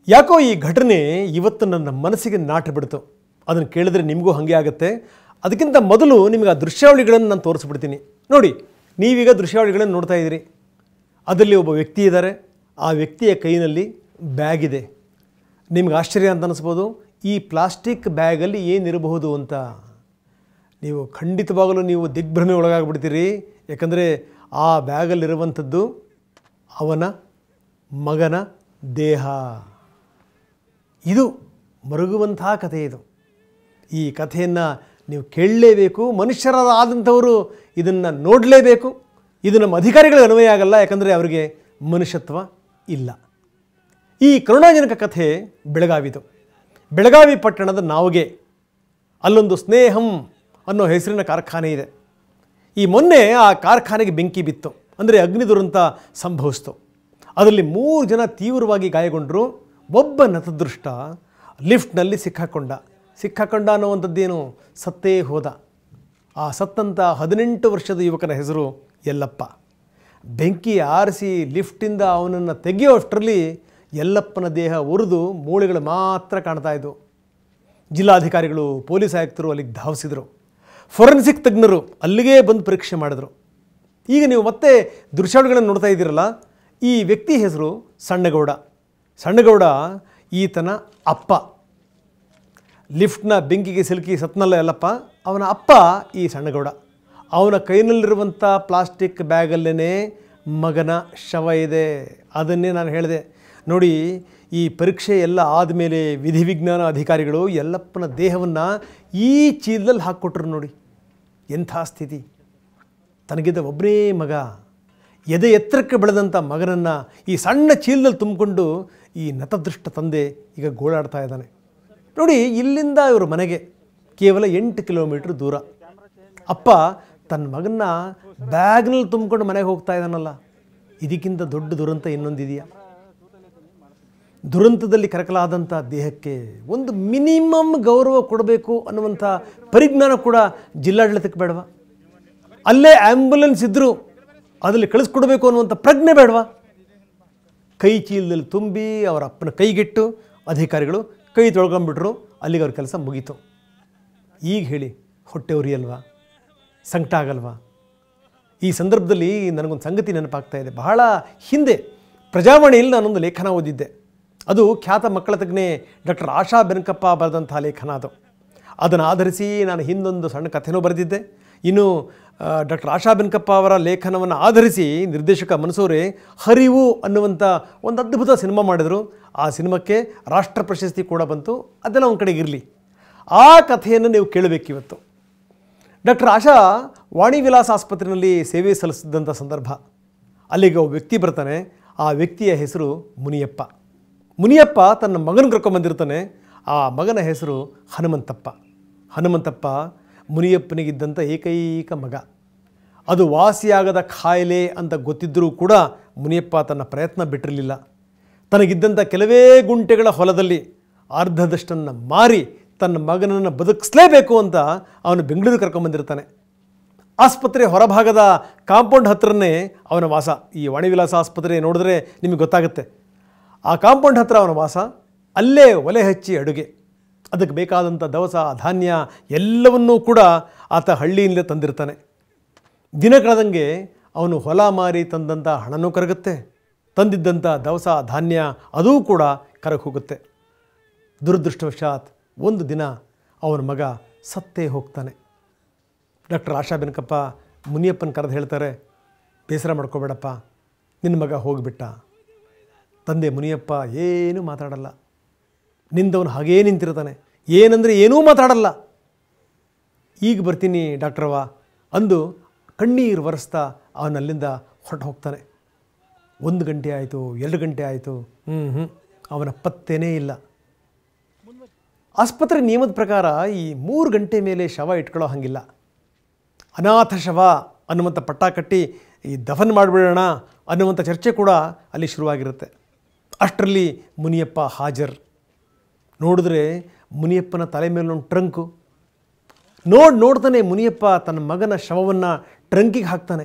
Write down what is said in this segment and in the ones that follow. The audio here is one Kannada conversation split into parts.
ಯಾಕೋ ಈ ಘಟನೆ ಇವತ್ತು ನನ್ನ ಮನಸ್ಸಿಗೆ ನಾಟಿ ಬಿಡ್ತು. ಅದನ್ನು ಕೇಳಿದ್ರೆ ನಿಮಗೂ ಹಾಗೆ ಆಗುತ್ತೆ. ಅದಕ್ಕಿಂತ ಮೊದಲು ನಿಮಗೆ ಆ ದೃಶ್ಯಾವಳಿಗಳನ್ನು ನಾನು ತೋರಿಸ್ಬಿಡ್ತೀನಿ. ನೋಡಿ, ನೀವೀಗ ದೃಶ್ಯಾವಳಿಗಳನ್ನು ನೋಡ್ತಾ ಇದ್ದೀರಿ. ಅದರಲ್ಲಿ ಒಬ್ಬ ವ್ಯಕ್ತಿ ಇದ್ದಾರೆ. ಆ ವ್ಯಕ್ತಿಯ ಕೈಯಲ್ಲಿ ಬ್ಯಾಗ್ ಇದೆ. ನಿಮ್ಗೆ ಆಶ್ಚರ್ಯ ಅಂತ ಅನಿಸ್ಬೋದು, ಈ ಪ್ಲಾಸ್ಟಿಕ್ ಬ್ಯಾಗಲ್ಲಿ ಏನಿರಬಹುದು ಅಂತ. ನೀವು ಖಂಡಿತವಾಗಲೂ ನೀವು ದಿಗ್ಭ್ರಮೆ ಒಳಗಾಗ್ಬಿಡ್ತೀರಿ. ಯಾಕಂದರೆ ಆ ಬ್ಯಾಗಲ್ಲಿರುವಂಥದ್ದು ಅವನ ಮಗನ ದೇಹ. ಇದು ಮರುಗುವಂತಹ ಕಥೆ. ಇದು ಈ ಕಥೆಯನ್ನು ನೀವು ಕೇಳಲೇಬೇಕು. ಮನುಷ್ಯರಾದಂಥವರು ಇದನ್ನು ನೋಡಲೇಬೇಕು. ಇದು ನಮ್ಮ ಅಧಿಕಾರಿಗಳಿಗೆ ಅನ್ವಯ ಆಗಲ್ಲ, ಯಾಕಂದರೆ ಅವರಿಗೆ ಮನುಷ್ಯತ್ವ ಇಲ್ಲ. ಈ ಕರುಣಾಜನಕ ಕಥೆ ಬೆಳಗಾವಿದು. ಬೆಳಗಾವಿ ಪಟ್ಟಣದ ನಾವಗೆ ಅಲ್ಲೊಂದು ಸ್ನೇಹಂ ಅನ್ನೋ ಹೆಸರಿನ ಕಾರ್ಖಾನೆ ಇದೆ. ಈ ಮೊನ್ನೆ ಆ ಕಾರ್ಖಾನೆಗೆ ಬೆಂಕಿ ಬಿತ್ತು, ಅಂದರೆ ಅಗ್ನಿ ದುರಂತ ಸಂಭವಿಸ್ತು. ಅದರಲ್ಲಿ 3 ಜನ ತೀವ್ರವಾಗಿ ಗಾಯಗೊಂಡರು. ಒಬ್ಬ ನತದೃಷ್ಟ ಲಿಫ್ಟ್ನಲ್ಲಿ ಸಿಕ್ಕಾಕೊಂಡ ಅನ್ನುವಂಥದ್ದೇನು, ಸತ್ತೇ ಹೋದ. ಆ ಸತ್ತಂಥ 18 ವರ್ಷದ ಯುವಕನ ಹೆಸರು ಯಲ್ಲಪ್ಪ. ಬೆಂಕಿ ಆರಿಸಿ ಲಿಫ್ಟಿಂದ ಅವನನ್ನು ತೆಗೆಯುವಷ್ಟರಲ್ಲಿ ಯಲ್ಲಪ್ಪನ ದೇಹ ಉರಿದು ಮೂಳೆಗಳು ಮಾತ್ರ ಕಾಣ್ತಾ ಇದ್ದವು. ಜಿಲ್ಲಾಧಿಕಾರಿಗಳು, ಪೊಲೀಸ್ ಆಯುಕ್ತರು ಅಲ್ಲಿಗೆ ಧಾವಿಸಿದರು. ಫೊರೆನ್ಸಿಕ್ ತಜ್ಞರು ಅಲ್ಲಿಗೆ ಬಂದು ಪರೀಕ್ಷೆ ಮಾಡಿದರು. ಈಗ ನೀವು ಮತ್ತೆ ದೃಶ್ಯಾವಳಿಗಳನ್ನು ನೋಡ್ತಾ ಇದ್ದೀರಲ್ಲ, ಈ ವ್ಯಕ್ತಿ ಹೆಸರು ಸಣ್ಣಗೌಡ. ಈತನ ಅಪ್ಪ. ಲಿಫ್ಟ್ನ ಬೆಂಕಿಗೆ ಸಿಲುಕಿ ಸತ್ನಲ್ಲ ಯಲ್ಲಪ್ಪ, ಅವನ ಅಪ್ಪ ಈ ಸಣ್ಣಗೌಡ. ಅವನ ಕೈನಲ್ಲಿರುವಂಥ ಪ್ಲಾಸ್ಟಿಕ್ ಬ್ಯಾಗಲ್ಲೇ ಮಗನ ಶವ ಇದೆ. ಅದನ್ನೇ ನಾನು ಹೇಳಿದೆ. ನೋಡಿ, ಈ ಪರೀಕ್ಷೆ ಎಲ್ಲ ಆದಮೇಲೆ ವಿಧಿವಿಜ್ಞಾನ ಅಧಿಕಾರಿಗಳು ಯಲ್ಲಪ್ಪನ ದೇಹವನ್ನು ಈ ಚೀಲದಲ್ಲಿ ಹಾಕ್ಕೊಟ್ರು. ನೋಡಿ ಎಂಥ ಸ್ಥಿತಿ. ತನಗಿದ್ದ ಒಬ್ಬನೇ ಮಗ, ಎದೆ ಎತ್ತರಕ್ಕೆ ಬೆಳೆದಂಥ ಮಗನನ್ನು ಈ ಸಣ್ಣ ಚೀಲದಲ್ಲಿ ತುಂಬಿಕೊಂಡು ಈ ನತದೃಷ್ಟ ತಂದೆ ಈಗ ಗೋಳಾಡ್ತಾ ಇದ್ದಾನೆ. ನೋಡಿ, ಇಲ್ಲಿಂದ ಇವ್ರ ಮನೆಗೆ ಕೇವಲ 8 ಕಿಲೋಮೀಟ್ರ್ ದೂರ. ಅಪ್ಪ ತನ್ನ ಮಗನ್ನ ಬ್ಯಾಗ್ನಲ್ಲಿ ತುಂಬಿಕೊಂಡು ಮನೆಗೆ ಹೋಗ್ತಾ ಇದ್ದಾನಲ್ಲ, ಇದಕ್ಕಿಂತ ದೊಡ್ಡ ದುರಂತ ಇನ್ನೊಂದಿದೆಯಾ? ದುರಂತದಲ್ಲಿ ಕರಕಲಾದಂಥ ದೇಹಕ್ಕೆ ಒಂದು ಮಿನಿಮಮ್ ಗೌರವ ಕೊಡಬೇಕು ಅನ್ನುವಂಥ ಪರಿಜ್ಞಾನ ಕೂಡ ಜಿಲ್ಲಾಡಳಿತಕ್ಕೆ ಬೇಡವಾ? ಅಲ್ಲೇ ಆ್ಯಂಬುಲೆನ್ಸ್ ಇದ್ದರೂ ಅದರಲ್ಲಿ ಕಳಿಸ್ಕೊಡ್ಬೇಕು ಅನ್ನುವಂಥ ಪ್ರಜ್ಞೆ ಬೇಡವಾ? ಕೈ ಚೀಲದಲ್ಲಿ ತುಂಬಿ ಅವರ ಅಪ್ಪನ ಕೈಗಿಟ್ಟು ಅಧಿಕಾರಿಗಳು ಕೈ ತೊಳ್ಕೊಂಡ್ಬಿಟ್ರು. ಅಲ್ಲಿಗೆ ಅವ್ರ ಕೆಲಸ ಮುಗೀತು. ಈಗ ಹೇಳಿ, ಹೊಟ್ಟೆ ಉರಿಯಲ್ವಾ? ಸಂಕಟ ಆಗಲ್ವಾ? ಈ ಸಂದರ್ಭದಲ್ಲಿ ನನಗೊಂದು ಸಂಗತಿ ನೆನಪಾಗ್ತಾ ಇದೆ. ಬಹಳ ಹಿಂದೆ ಪ್ರಜಾವಾಣಿಯಲ್ಲಿ ನಾನೊಂದು ಲೇಖನ ಓದಿದ್ದೆ. ಅದು ಖ್ಯಾತ ಮಕ್ಕಳ ತಜ್ಞೆ ಡಾಕ್ಟರ್ ಆಶಾ ಬೆನಕಪ್ಪ ಬರೆದಂಥ ಲೇಖನ ಅದು. ಅದನ್ನು ಆಧರಿಸಿ ನಾನು ಹಿಂದೊಂದು ಸಣ್ಣ ಕಥೆನೂ ಬರೆದಿದ್ದೆ. ಇನ್ನು ಡಾಕ್ಟರ್ ಆಶಾ ಬೆನಕಪ್ಪ ಅವರ ಲೇಖನವನ್ನು ಆಧರಿಸಿ ನಿರ್ದೇಶಕ ಮನಸೂರೆ ಹರಿವು ಅನ್ನುವಂಥ ಒಂದು ಅದ್ಭುತ ಸಿನಿಮಾ ಮಾಡಿದರು. ಆ ಸಿನಿಮಾಕ್ಕೆ ರಾಷ್ಟ್ರ ಪ್ರಶಸ್ತಿ ಕೂಡ ಬಂತು. ಅದೆಲ್ಲ ಒಂದು ಕಡೆಗೆ ಇರಲಿ. ಆ ಕಥೆಯನ್ನು ನೀವು ಕೇಳಬೇಕಿವತ್ತು. ಡಾಕ್ಟರ್ ಆಶಾ ವಾಣಿ ವಿಲಾಸ ಆಸ್ಪತ್ರೆಯಲ್ಲಿ ಸೇವೆ ಸಲ್ಲಿಸಿದಂಥ ಸಂದರ್ಭ. ಅಲ್ಲಿಗೆ ಒಬ್ಬ ವ್ಯಕ್ತಿ ಬರ್ತಾನೆ. ಆ ವ್ಯಕ್ತಿಯ ಹೆಸರು ಮುನಿಯಪ್ಪ ತನ್ನ ಮಗನ ಕರ್ಕೊಂಬಂದಿರ್ತಾನೆ. ಆ ಮಗನ ಹೆಸರು ಹನುಮಂತಪ್ಪ ಮುನಿಯಪ್ಪನಿಗಿದ್ದಂಥ ಏಕೈಕ ಮಗ. ಅದು ವಾಸಿಯಾಗದ ಕಾಯಿಲೆ ಅಂತ ಗೊತ್ತಿದ್ದರೂ ಕೂಡ ಮುನಿಯಪ್ಪ ತನ್ನ ಪ್ರಯತ್ನ ಬಿಟ್ಟಿರಲಿಲ್ಲ. ತನಗಿದ್ದಂಥ ಕೆಲವೇ ಗುಂಟೆಗಳ ಹೊಲದಲ್ಲಿ ಅರ್ಧದಷ್ಟನ್ನು ಮಾರಿ ತನ್ನ ಮಗನನ್ನು ಬದುಕಿಸಲೇಬೇಕು ಅಂತ ಅವನು ಬೆಂಗಳೂರು ಕರ್ಕೊಂಬಂದಿರ್ತಾನೆ. ಆಸ್ಪತ್ರೆ ಹೊರಭಾಗದ ಕಾಂಪೌಂಡ್ ಹತ್ರನೇ ಅವನ ವಾಸ. ಈ ವಾಣಿವಿಲಾಸ ಆಸ್ಪತ್ರೆ ನೋಡಿದ್ರೆ ನಿಮಗೆ ಗೊತ್ತಾಗುತ್ತೆ. ಆ ಕಾಂಪೌಂಡ್ ಹತ್ರ ಅವನ ವಾಸ. ಅಲ್ಲೇ ಒಲೆ ಹಚ್ಚಿ ಅಡುಗೆ, ಅದಕ್ಕೆ ಬೇಕಾದಂಥ ದವಸ ಧಾನ್ಯ ಎಲ್ಲವನ್ನೂ ಕೂಡ ಆತ ಹಳ್ಳಿಯಿಂದಲೇ ತಂದಿರ್ತಾನೆ. ದಿನ ಕಳೆದಂಗೆ ಅವನು ಹೊಲ ಮಾರಿ ತಂದಂಥ ಹಣನೂ ಕರಗುತ್ತೆ, ತಂದಿದ್ದಂಥ ದವಸ ಧಾನ್ಯ ಅದೂ ಕೂಡ ಕರಗಿ ಹೋಗುತ್ತೆ. ದುರದೃಷ್ಟವಶಾತ್ ಒಂದು ದಿನ ಅವನ ಮಗ ಸತ್ತೇ ಹೋಗ್ತಾನೆ. ಡಾಕ್ಟರ್ ಆಶಾ ಬೆನಕಪ್ಪ ಮುನಿಯಪ್ಪನ ಕರೆದು ಹೇಳ್ತಾರೆ, ಬೇಸರ ಮಾಡ್ಕೋಬೇಡಪ್ಪ, ನಿನ್ನ ಮಗ ಹೋಗಿಬಿಟ್ಟ. ತಂದೆ ಮುನಿಯಪ್ಪ ಏನೂ ಮಾತಾಡಲ್ಲ. ನಿಂದವನು ಹಾಗೇ ನಿಂತಿರ್ತಾನೆ. ಏನಂದರೆ ಏನೂ ಮಾತಾಡಲ್ಲ. ಈಗ ಬರ್ತೀನಿ ಡಾಕ್ಟ್ರವ್ವ ಅಂದು ಕಣ್ಣೀರು ಒರೆಸ್ತಾ ಅವನಲ್ಲಿಂದ ಹೊರಟು ಹೋಗ್ತಾನೆ. 1 ಗಂಟೆ ಆಯಿತು, 2 ಗಂಟೆ ಆಯಿತು, ಅವನ ಪತ್ತೇನೇ ಇಲ್ಲ. ಆಸ್ಪತ್ರೆ ನಿಯಮದ ಪ್ರಕಾರ ಈ 3 ಗಂಟೆ ಮೇಲೆ ಶವ ಇಟ್ಕೊಳ್ಳೋ ಹಾಗಿಲ್ಲ. ಅನಾಥ ಶವ ಅನ್ನುವಂಥ ಪಟ್ಟ ಕಟ್ಟಿ ಈ ದಫನ್ ಮಾಡಿಬಿಡೋಣ ಅನ್ನುವಂಥ ಚರ್ಚೆ ಕೂಡ ಅಲ್ಲಿ ಶುರುವಾಗಿರುತ್ತೆ. ಅಷ್ಟರಲ್ಲಿ ಮುನಿಯಪ್ಪ ಹಾಜರ್. ನೋಡಿದ್ರೆ ಮುನಿಯಪ್ಪನ ತಲೆ ಮೇಲೊಂದು ಟ್ರಂಕು. ನೋಡ್ತಾನೆ ಮುನಿಯಪ್ಪ ತನ್ನ ಮಗನ ಶವವನ್ನು ಟ್ರಂಕಿಗೆ ಹಾಕ್ತಾನೆ.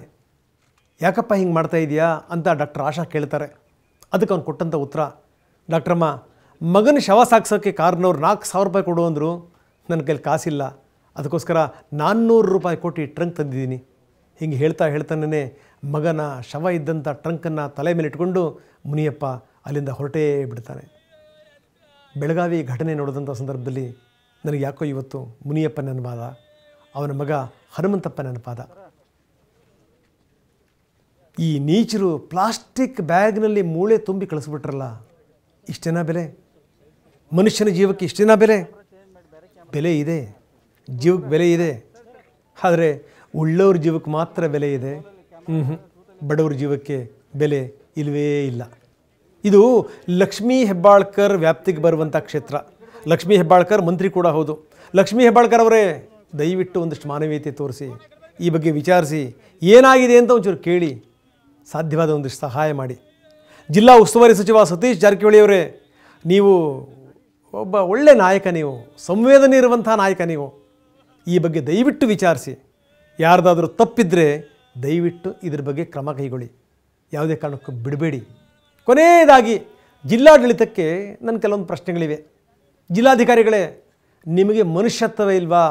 ಯಾಕಪ್ಪ ಹಿಂಗೆ ಮಾಡ್ತಾ ಇದೆಯಾ ಅಂತ ಡಾಕ್ಟರ್ ಆಶಾ ಕೇಳ್ತಾರೆ. ಅದಕ್ಕೆ ಅವ್ನು ಕೊಟ್ಟಂಥ ಉತ್ತರ, ಡಾಕ್ಟ್ರಮ್ಮ, ಮಗನ ಶವ ಸಾಗಿಸೋಕ್ಕೆ ಕಾರ್ನವ್ರು 4,000 ರೂಪಾಯಿ ಕೊಡು ಅಂದರು. ನನ್ನ ಕೈಲಿ ಕಾಸಿಲ್ಲ, ಅದಕ್ಕೋಸ್ಕರ 400 ರೂಪಾಯಿ ಕೊಟ್ಟು ಟ್ರಂಕ್ ತಂದಿದ್ದೀನಿ. ಹಿಂಗೆ ಹೇಳ್ತಾನೇ ಮಗನ ಶವ ಇದ್ದಂಥ ಟ್ರಂಕನ್ನು ತಲೆ ಮೇಲೆ ಇಟ್ಕೊಂಡು ಮುನಿಯಪ್ಪ ಅಲ್ಲಿಂದ ಹೊರಟೇ ಬಿಡ್ತಾನೆ. ಬೆಳಗಾವಿ ಘಟನೆ ನೋಡಿದಂಥ ಸಂದರ್ಭದಲ್ಲಿ ನನಗೆ ಯಾಕೋ ಇವತ್ತು ಮುನಿಯಪ್ಪ ನೆನಪಾದ, ಅವನ ಮಗ ಹನುಮಂತಪ್ಪ ನೆನಪಾದ. ಈ ನೀಚರು ಪ್ಲಾಸ್ಟಿಕ್ ಬ್ಯಾಗ್ನಲ್ಲಿ ಮೂಳೆ ತುಂಬಿ ಕಳಿಸ್ಬಿಟ್ರಲ್ಲ, ಇಷ್ಟೇನಾ ಬೆಲೆ? ಮನುಷ್ಯನ ಜೀವಕ್ಕೆ ಇಷ್ಟೇನಾ ಬೆಲೆ? ಬೆಲೆ ಇದೆ, ಜೀವಕ್ಕೆ ಬೆಲೆ ಇದೆ. ಆದರೆ ಉಳ್ಳವ್ರ ಜೀವಕ್ಕೆ ಮಾತ್ರ ಬೆಲೆ ಇದೆ, ಬಡವ್ರ ಜೀವಕ್ಕೆ ಬೆಲೆ ಇಲ್ಲವೇ ಇಲ್ಲ. ಇದು ಲಕ್ಷ್ಮೀ ಹೆಬ್ಬಾಳ್ಕರ್ ವ್ಯಾಪ್ತಿಗೆ ಬರುವಂಥ ಕ್ಷೇತ್ರ. ಲಕ್ಷ್ಮೀ ಹೆಬ್ಬಾಳ್ಕರ್ ಮಂತ್ರಿ ಕೂಡ ಹೌದು. ಲಕ್ಷ್ಮೀ ಹೆಬ್ಬಾಳ್ಕರ್ ಅವರೇ, ದಯವಿಟ್ಟು ಒಂದಷ್ಟು ಮಾನವೀಯತೆ ತೋರಿಸಿ, ಈ ಬಗ್ಗೆ ವಿಚಾರಿಸಿ, ಏನಾಗಿದೆ ಅಂತ ಒಂಚೂರು ಕೇಳಿ, ಸಾಧ್ಯವಾದ ಒಂದಷ್ಟು ಸಹಾಯ ಮಾಡಿ. ಜಿಲ್ಲಾ ಉಸ್ತುವಾರಿ ಸಚಿವ ಸತೀಶ್ ಜಾರಕಿಹೊಳಿ ಅವರೇ, ನೀವು ಒಬ್ಬ ಒಳ್ಳೆಯ ನಾಯಕ, ನೀವು ಸಂವೇದನೆ ಇರುವಂಥ ನಾಯಕ. ನೀವು ಈ ಬಗ್ಗೆ ದಯವಿಟ್ಟು ವಿಚಾರಿಸಿ, ಯಾರ್ದಾದರೂ ತಪ್ಪಿದ್ದರೆ ದಯವಿಟ್ಟು ಇದ್ರ ಬಗ್ಗೆ ಕ್ರಮ ಕೈಗೊಳ್ಳಿ, ಯಾವುದೇ ಕಾರಣಕ್ಕೂ ಬಿಡಬೇಡಿ. ಕೊನೆಯದಾಗಿ ಜಿಲ್ಲಾಡಳಿತಕ್ಕೆ ನನ್ನ ಕೆಲವೊಂದು ಪ್ರಶ್ನೆಗಳಿವೆ. ಜಿಲ್ಲಾಧಿಕಾರಿಗಳೇ, ನಿಮಗೆ ಮನುಷ್ಯತ್ವವೇ ಇಲ್ವಾ?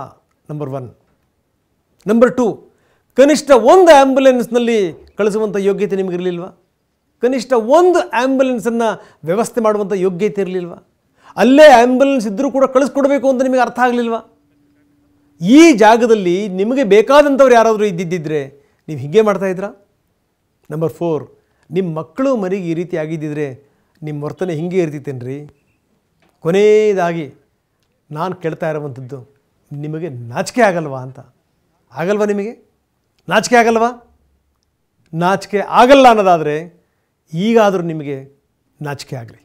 ನಂಬರ್ 1. ನಂಬರ್ 2, ಕನಿಷ್ಠ ಒಂದು ಆ್ಯಂಬುಲೆನ್ಸ್ನಲ್ಲಿ ಕಳಿಸುವಂಥ ಯೋಗ್ಯತೆ ನಿಮಗಿರಲಿಲ್ವಾ? ಕನಿಷ್ಠ ಒಂದು ಆ್ಯಂಬುಲೆನ್ಸನ್ನು ವ್ಯವಸ್ಥೆ ಮಾಡುವಂಥ ಯೋಗ್ಯತೆ ಇರಲಿಲ್ವಾ? ಅಲ್ಲೇ ಆ್ಯಂಬುಲೆನ್ಸ್ ಇದ್ದರೂ ಕೂಡ ಕಳಿಸ್ಕೊಡ್ಬೇಕು ಅಂತ ನಿಮಗೆ ಅರ್ಥ ಆಗಲಿಲ್ವಾ? ಈ ಜಾಗದಲ್ಲಿ ನಿಮಗೆ ಬೇಕಾದಂಥವ್ರು ಯಾರಾದರೂ ಇದ್ದಿದ್ದರೆ ನೀವು ಹೀಗೆ ಮಾಡ್ತಾಯಿದ್ರಾ? ನಂಬರ್ 4, ನಿಮ್ಮ ಮಕ್ಕಳು ಮರಿಗೆ ಈ ರೀತಿ ಆಗಿದ್ದಿದ್ರೆ ನಿಮ್ಮ ವರ್ತನೆ ಹೀಗೆ ಇರ್ತಿತ್ತೇನ್ರಿ? ಕೊನೆಯದಾಗಿ ನಾನು ಕೇಳ್ತಾ ಇರುವಂಥದ್ದು, ನಿಮಗೆ ನಾಚಿಕೆ ಆಗಲ್ವಾ ಅಂತ. ಆಗಲ್ವಾ ನಿಮಗೆ? ನಾಚಿಕೆ ಆಗಲ್ವಾ? ನಾಚಿಕೆ ಆಗಲ್ಲ ಅನ್ನೋದಾದರೆ ಈಗಾದರೂ ನಿಮಗೆ ನಾಚಿಕೆ ಆಗಲಿ.